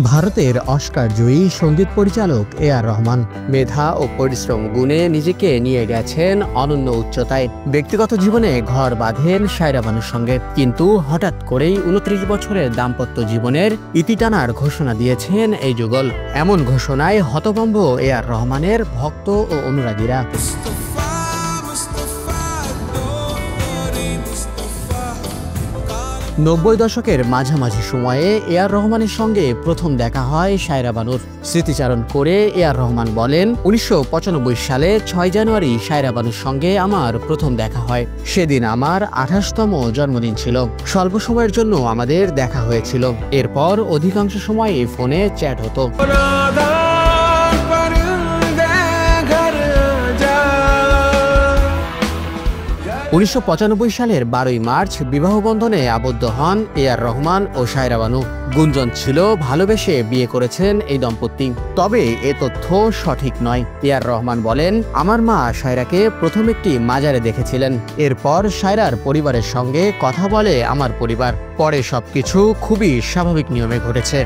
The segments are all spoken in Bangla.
ভারতের অস্কার জয়ী সঙ্গীত পরিচালক এ.আর রহমান মেধা ও পরিশ্রম গুণে নিজেকে নিয়ে গেছেন অনন্য উচ্চতায়। ব্যক্তিগত জীবনে ঘর বাঁধেন সায়রা বানুর সঙ্গে, কিন্তু হঠাৎ করেই ২৯ বছরের দাম্পত্য জীবনের ইতি টানার ঘোষণা দিয়েছেন এই যুগল। এমন ঘোষণায় হতভম্ব এ.আর রহমানের ভক্ত ও অনুরাগীরা। ৯০ দশকের মাঝামাঝি সময়ে এ.আর রহমানের সঙ্গে প্রথম দেখা হয় সায়রা বানুর। স্মৃতিচারণ করে এ.আর রহমান বলেন, ১৯৯৫ সালে ৬ জানুয়ারি সায়রা বানুর সঙ্গে আমার প্রথম দেখা হয়। সেদিন আমার ২৮তম জন্মদিন ছিল। স্বল্প সময়ের জন্য আমাদের দেখা হয়েছিল। এরপর অধিকাংশ সময় ফোনে চ্যাট হতো। ১৯৯৫ সালের ১২ই মার্চ বিবাহ বন্ধনে আবদ্ধ হন এ.আর রহমান ও সায়রা বানু। গুঞ্জন ছিল ভালোবেসে বিয়ে করেছেন এই দম্পতি। তবে এ তথ্য সঠিক নয়। এ.আর রহমান বলেন, আমার মা সায়রাকে প্রথম একটি মাজারে দেখেছিলেন। এরপর সায়রার পরিবারের সঙ্গে কথা বলে আমার পরিবার। পরে সবকিছু খুবই স্বাভাবিক নিয়মে ঘটেছে।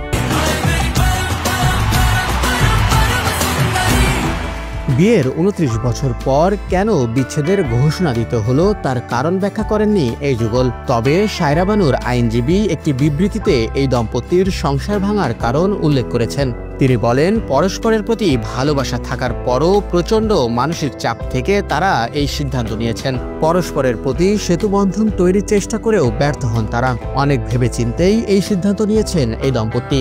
বিয়ের ২৯ বছর পর কেন বিচ্ছেদের ঘোষণা দিতে হলো তার কারণ ব্যাখ্যা করেননি এই যুগল। তবে সায়রা বানুর আইনজীবী একটি বিবৃতিতে এই দম্পতির সংসার ভাঙার কারণ উল্লেখ করেছেন। তিনি বলেন, পরস্পরের প্রতি ভালোবাসা থাকার পরও প্রচণ্ড মানসিক চাপ থেকে তারা এই সিদ্ধান্ত নিয়েছেন। পরস্পরের প্রতি সেতুবন্ধন তৈরির চেষ্টা করেও ব্যর্থ হন তারা। অনেক ভেবেচিন্তেই এই সিদ্ধান্ত নিয়েছেন এই দম্পতি।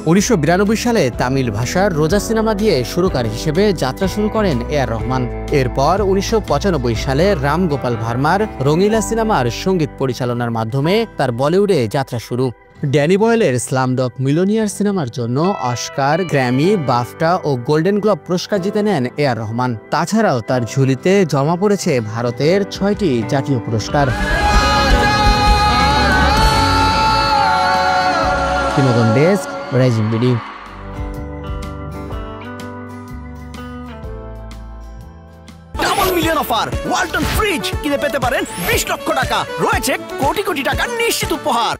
১৯৯২ সালে তামিল ভাষার রোজা সিনেমা দিয়ে সুরকার হিসেবে যাত্রা শুরু করেন এ.আর রহমান। এরপর ১৯৯৫ সালে রাম গোপাল ভার্মার রঙিলা সিনেমার সঙ্গীত পরিচালনার মাধ্যমে তার বলিউডে যাত্রা শুরু। ড্যানি বয়েলের স্লামডগ মিলিয়নিয়ার সিনেমার জন্য অস্কার, গ্র্যামি, বাফটা ও গোল্ডেন গ্লোব পুরস্কার জিতে নেন এ.আর রহমান। তাছাড়াও তার ঝুলিতে জমা পড়েছে ভারতের ৬টি জাতীয় পুরস্কার। বিনোদন desk, rising BD. Double million offer Walton fridge কিনে পেতে পারেন ২০ লক্ষ টাকা। রয়েছে কোটি কোটি টাকার নিশ্চিত উপহার।